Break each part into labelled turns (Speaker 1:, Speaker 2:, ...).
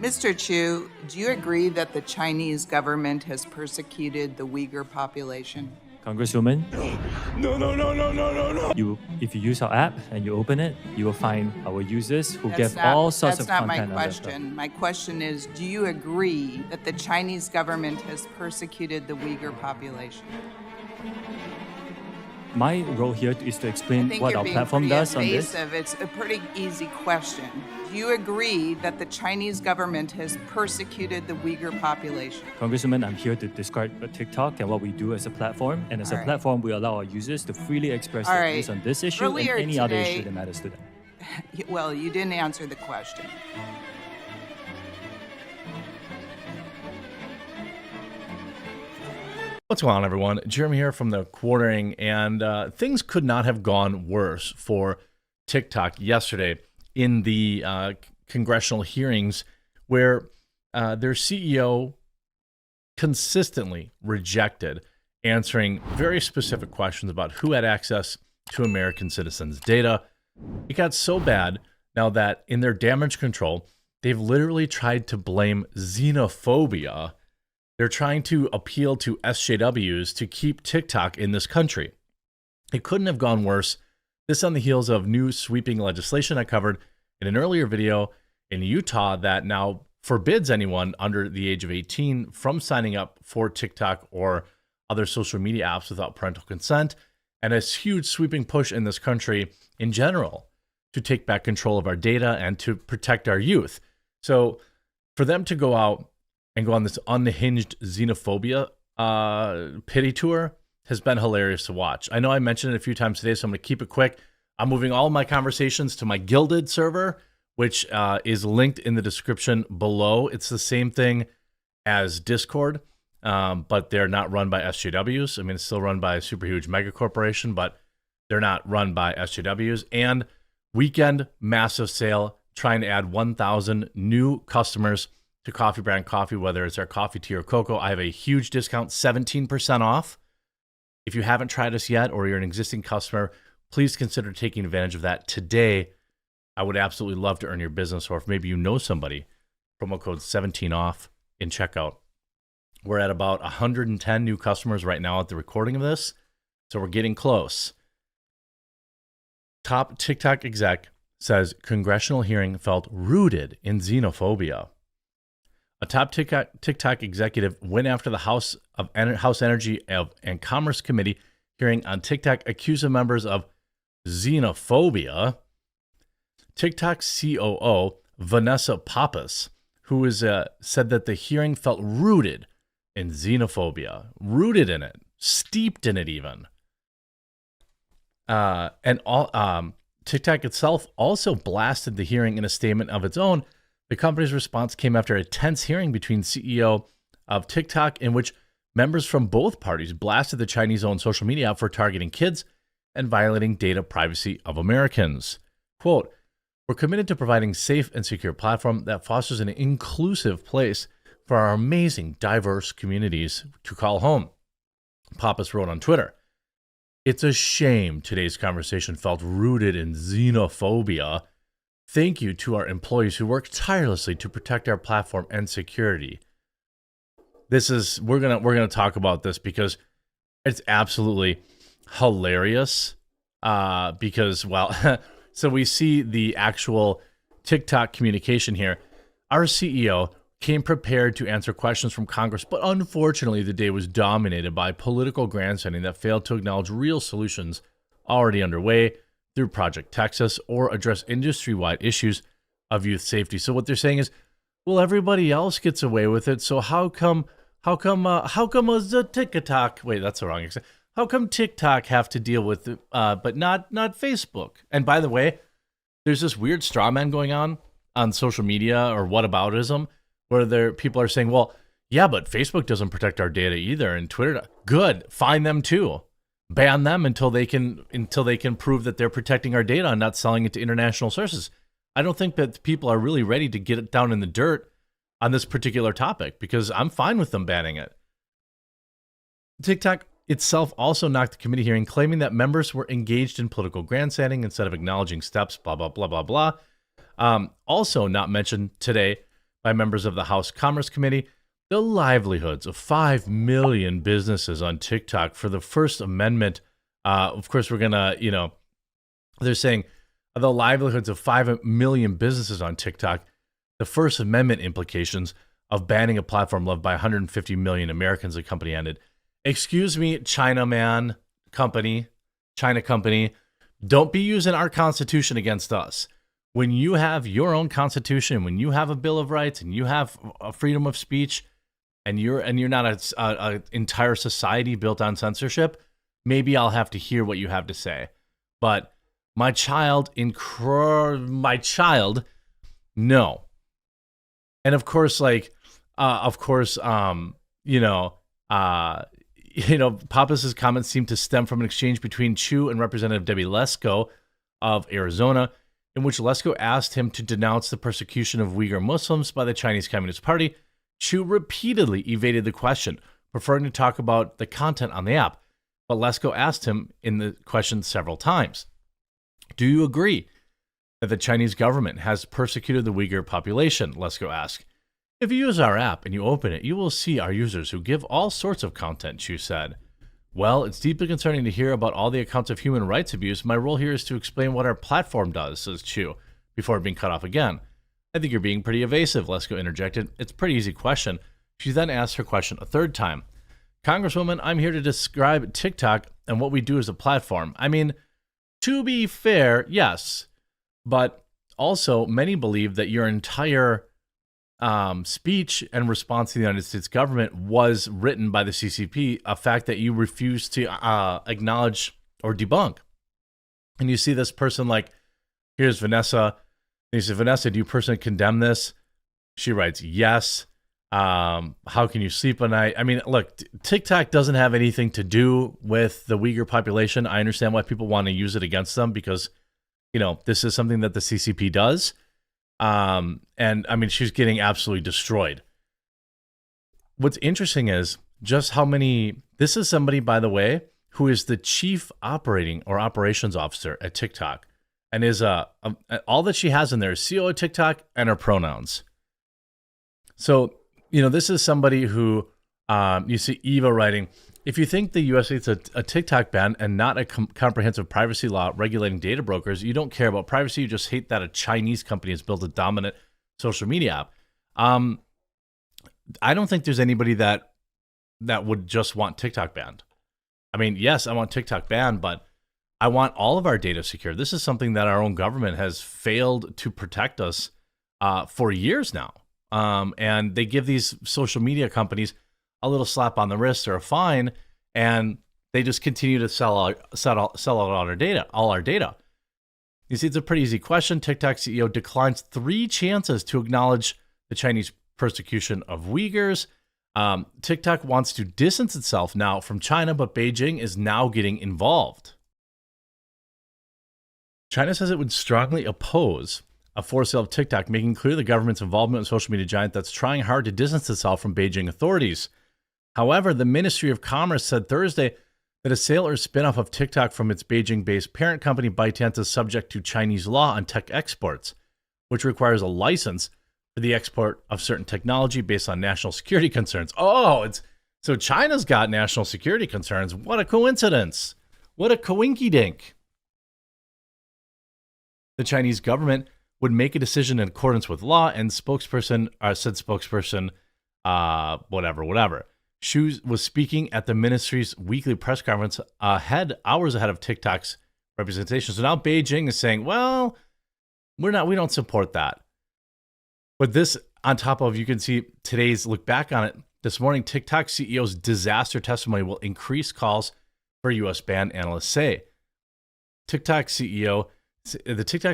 Speaker 1: Mr. Chu, do you agree that the Chinese government has persecuted the Uyghur population?
Speaker 2: Congresswoman,
Speaker 3: No.
Speaker 2: if you use our app and you open it, you will find our users who give
Speaker 1: not-
Speaker 2: all sorts of
Speaker 1: That's not
Speaker 2: content.
Speaker 1: my question. My question is, do you agree that the Chinese government has persecuted the Uyghur population?
Speaker 2: My role here is to
Speaker 1: I
Speaker 2: explain
Speaker 1: think
Speaker 2: what
Speaker 1: you're
Speaker 2: our
Speaker 1: being
Speaker 2: platform
Speaker 1: pretty
Speaker 2: does on this.
Speaker 1: evasive. It's a pretty easy question. Do you agree that the Chinese government has persecuted the Uyghur population?
Speaker 2: Congresswoman, I'm here to describe TikTok and what we do as a platform. And as
Speaker 1: All
Speaker 2: a
Speaker 1: right.
Speaker 2: platform, we allow our users to freely express
Speaker 1: All
Speaker 2: their
Speaker 1: right.
Speaker 2: views on this issue
Speaker 1: Earlier
Speaker 2: and any other
Speaker 1: today-
Speaker 2: issue that matters to them.
Speaker 1: Well, you didn't answer the question.
Speaker 3: What's going on, everyone? Jeremy here from the Quartering, and things could not have gone worse for TikTok yesterday in the congressional hearings, where their CEO consistently rejected answering very specific questions about who had access to American citizens' data. It got so bad now that in their damage control, they've literally tried to blame xenophobia. They're trying to appeal to SJWs to keep TikTok in this country. It couldn't have gone worse. This on the heels of new sweeping legislation I covered in an earlier video in Utah that now forbids anyone under the age of 18 from signing up for TikTok or other social media apps without parental consent, and a huge sweeping push in this country in general to take back control of our data and to protect our youth. So for them to go out and go on this unhinged xenophobia pity tour has been hilarious to watch. I know I mentioned it a few times today, so I'm going to keep it quick. I'm moving all my conversations to my Gilded server, which is linked in the description below. It's the same thing as Discord, but they're not run by SJWs. I mean, it's still run by a super huge mega corporation, but they're not run by SJWs. And weekend massive sale, trying to add 1,000 new customers to Coffee Brand Coffee, whether it's our coffee, tea, or cocoa. I have a huge discount, 17% off. If you haven't tried us yet, or you're an existing customer, please consider taking advantage of that today. I would absolutely love to earn your business, or if maybe you know somebody, promo code 17 off in checkout. We're at about 110 new customers right now at the recording of this, so we're getting close. Top TikTok exec says congressional hearing felt rooted in xenophobia. A top TikTok executive went after the House Energy and Commerce Committee hearing on TikTok, accusing members of xenophobia. TikTok COO Vanessa Pappas, who is said that the hearing felt rooted in xenophobia, rooted in it, steeped in it even. TikTok itself also blasted the hearing in a statement of its own. The company's response came after a tense hearing between CEO of TikTok in which members from both parties blasted the Chinese-owned social media app for targeting kids and violating data privacy of Americans. Quote, "We're committed to providing safe and secure platform that fosters an inclusive place for our amazing, diverse communities to call home," Pappas wrote on Twitter. "It's a shame today's conversation felt rooted in xenophobia. Thank you to our employees who work tirelessly to protect our platform and security." We're gonna talk about this because it's absolutely hilarious. So we see the actual TikTok communication here. Our CEO came prepared to answer questions from Congress, but unfortunately the day was dominated by political grandstanding that failed to acknowledge real solutions already underway through Project Texas or address industry-wide issues of youth safety. So what they're saying is, well, everybody else gets away with it, so how come a TikTok? Wait, that's the wrong example. How come TikTok have to deal with it, but not Facebook? And by the way, there's this weird straw man going on social media or whataboutism, where people are saying, well, yeah, but Facebook doesn't protect our data either, and Twitter. Good, fine them too. Ban them until they can prove that they're protecting our data and not selling it to international sources. I don't think that people are really ready to get it down in the dirt on this particular topic, because I'm fine with them banning it. TikTok itself also knocked the committee hearing, claiming that members were engaged in political grandstanding instead of acknowledging steps, blah, blah, blah, blah, blah. Also not mentioned today by members of the House Commerce Committee the livelihoods of 5 million businesses on TikTok for the First Amendment. Of course, we're going to, they're saying the livelihoods of 5 million businesses on TikTok, the First Amendment implications of banning a platform loved by 150 million Americans, the company ended. Excuse me, China company, don't be using our Constitution against us. When you have your own Constitution, when you have a Bill of Rights and you have a freedom of speech, and you're not an entire society built on censorship, maybe I'll have to hear what you have to say. But my child, no. And of course, Pappas's comments seem to stem from an exchange between Chu and Representative Debbie Lesko of Arizona, in which Lesko asked him to denounce the persecution of Uyghur Muslims by the Chinese Communist Party. Chu repeatedly evaded the question, preferring to talk about the content on the app, but Lesko asked him in the question several times. Do you agree that the Chinese government has persecuted the Uyghur population? Lesko asked. If you use our app and you open it, you will see our users who give all sorts of content, Chu said. Well, it's deeply concerning to hear about all the accounts of human rights abuse. My role here is to explain what our platform does, says Chu, before being cut off again. I think you're being pretty evasive, Lesko interjected. It's a pretty easy question. She then asked her question a third time. Congresswoman, I'm here to describe TikTok and what we do as a platform. I mean, to be fair, yes, but also many believe that your entire speech and response to the United States government was written by the CCP, a fact that you refuse to acknowledge or debunk. And you see this person like, here's Vanessa. And he said, Vanessa, do you personally condemn this? She writes, yes. How can you sleep at night? I mean, look, TikTok doesn't have anything to do with the Uyghur population. I understand why people want to use it against them because, this is something that the CCP does. And I mean, she's getting absolutely destroyed. What's interesting is just how many, this is somebody, by the way, who is the chief operating or operations officer at TikTok and is all that she has in there is CEO of TikTok and her pronouns. So, this is somebody who, you see Eva writing, if you think the U.S. needs a TikTok ban and not a comprehensive privacy law regulating data brokers, you don't care about privacy. You just hate that a Chinese company has built a dominant social media app. I don't think there's anybody that would just want TikTok banned. I mean, yes, I want TikTok banned, but I want all of our data secure. This is something that our own government has failed to protect us for years now. And they give these social media companies a little slap on the wrist or a fine, and they just continue to sell out all our data. You see, it's a pretty easy question. TikTok CEO declines 3 chances to acknowledge the Chinese persecution of Uyghurs. TikTok wants to distance itself now from China, but Beijing is now getting involved. China says it would strongly oppose a forced sale of TikTok, making clear the government's involvement in a social media giant that's trying hard to distance itself from Beijing authorities. However, the Ministry of Commerce said Thursday that a sale or spinoff of TikTok from its Beijing-based parent company ByteDance is subject to Chinese law on tech exports, which requires a license for the export of certain technology based on national security concerns. So China's got national security concerns. What a coincidence. What a coinky-dink. The Chinese government would make a decision in accordance with law, and said spokesperson, whatever. Xu was speaking at the ministry's weekly press conference hours ahead of TikTok's representation. So now Beijing is saying, well, we don't support that. But this, on top of, you can see today's look back on it this morning, TikTok CEO's disaster testimony will increase calls for U.S. ban, analysts say. The TikTok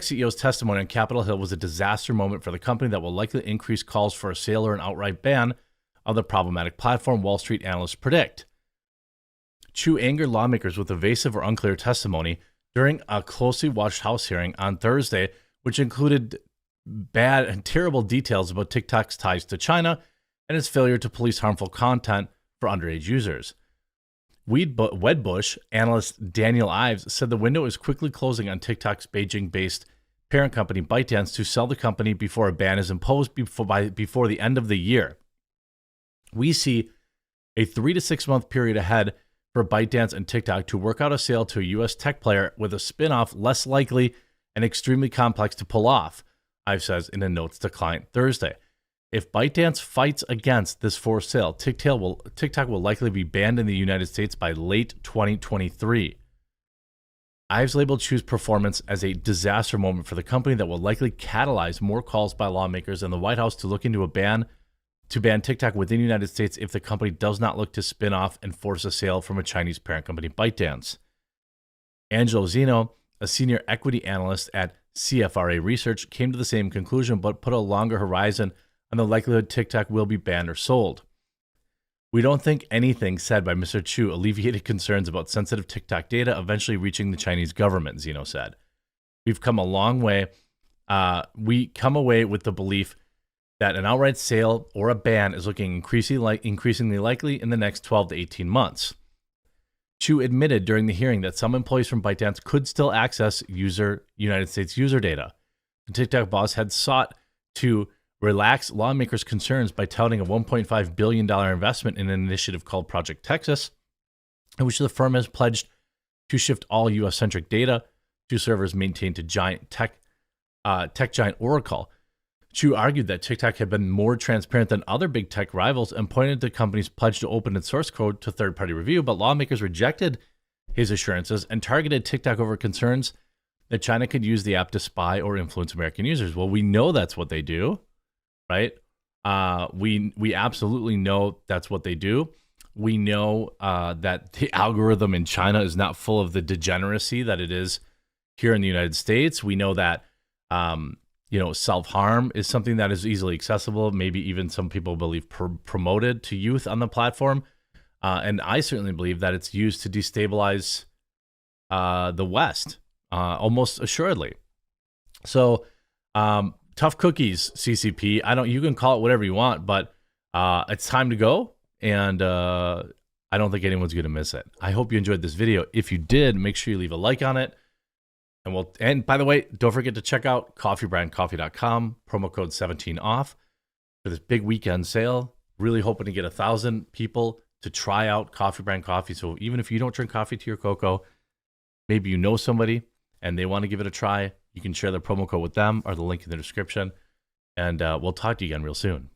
Speaker 3: CEO's testimony on Capitol Hill was a disaster moment for the company that will likely increase calls for a sale or an outright ban of the problematic platform, Wall Street analysts predict. Chu angered lawmakers with evasive or unclear testimony during a closely watched House hearing on Thursday, which included bad and terrible details about TikTok's ties to China and its failure to police harmful content for underage users. Wedbush analyst Daniel Ives said the window is quickly closing on TikTok's Beijing-based parent company ByteDance to sell the company before a ban is imposed before the end of the year. We see a 3 to 6 month period ahead for ByteDance and TikTok to work out a sale to a U.S. tech player, with a spinoff less likely and extremely complex to pull off, Ive says in a notes to client Thursday. If ByteDance fights against this forced sale, TikTok will likely be banned in the United States by late 2023. Ives labeled Chu's performance as a disaster moment for the company that will likely catalyze more calls by lawmakers and the White House to look into ban TikTok within the United States if the company does not look to spin off and force a sale from a Chinese parent company, ByteDance. Angelo Zeno, a senior equity analyst at CFRA Research, came to the same conclusion but put a longer horizon on the likelihood TikTok will be banned or sold. We don't think anything said by Mr. Chu alleviated concerns about sensitive TikTok data eventually reaching the Chinese government, Zeno said. We've come a long way. We come away with the belief that an outright sale or a ban is looking increasingly likely in the next 12 to 18 months. Chu admitted during the hearing that some employees from ByteDance could still access United States user data. The TikTok boss had sought to relax lawmakers' concerns by touting a $1.5 billion investment in an initiative called Project Texas, in which the firm has pledged to shift all U.S.-centric data to servers maintained to tech giant Oracle. Chu argued that TikTok had been more transparent than other big tech rivals and pointed to the company's pledge to open its source code to third-party review, but lawmakers rejected his assurances and targeted TikTok over concerns that China could use the app to spy or influence American users. Well, we know that's what they do, right? We absolutely know that's what they do. We know that the algorithm in China is not full of the degeneracy that it is here in the United States. We know that self-harm is something that is easily accessible, maybe even some people believe promoted to youth on the platform. And I certainly believe that it's used to destabilize the West, almost assuredly. So tough cookies, CCP. You can call it whatever you want, but it's time to go. And I don't think anyone's going to miss it. I hope you enjoyed this video. If you did, make sure you leave a like on it. And by the way, don't forget to check out coffeebrandcoffee.com, promo code 17OFF for this big weekend sale. Really hoping to get 1,000 people to try out Coffee Brand Coffee. So even if you don't drink coffee to your cocoa, maybe you know somebody and they want to give it a try, you can share the promo code with them or the link in the description. And we'll talk to you again real soon.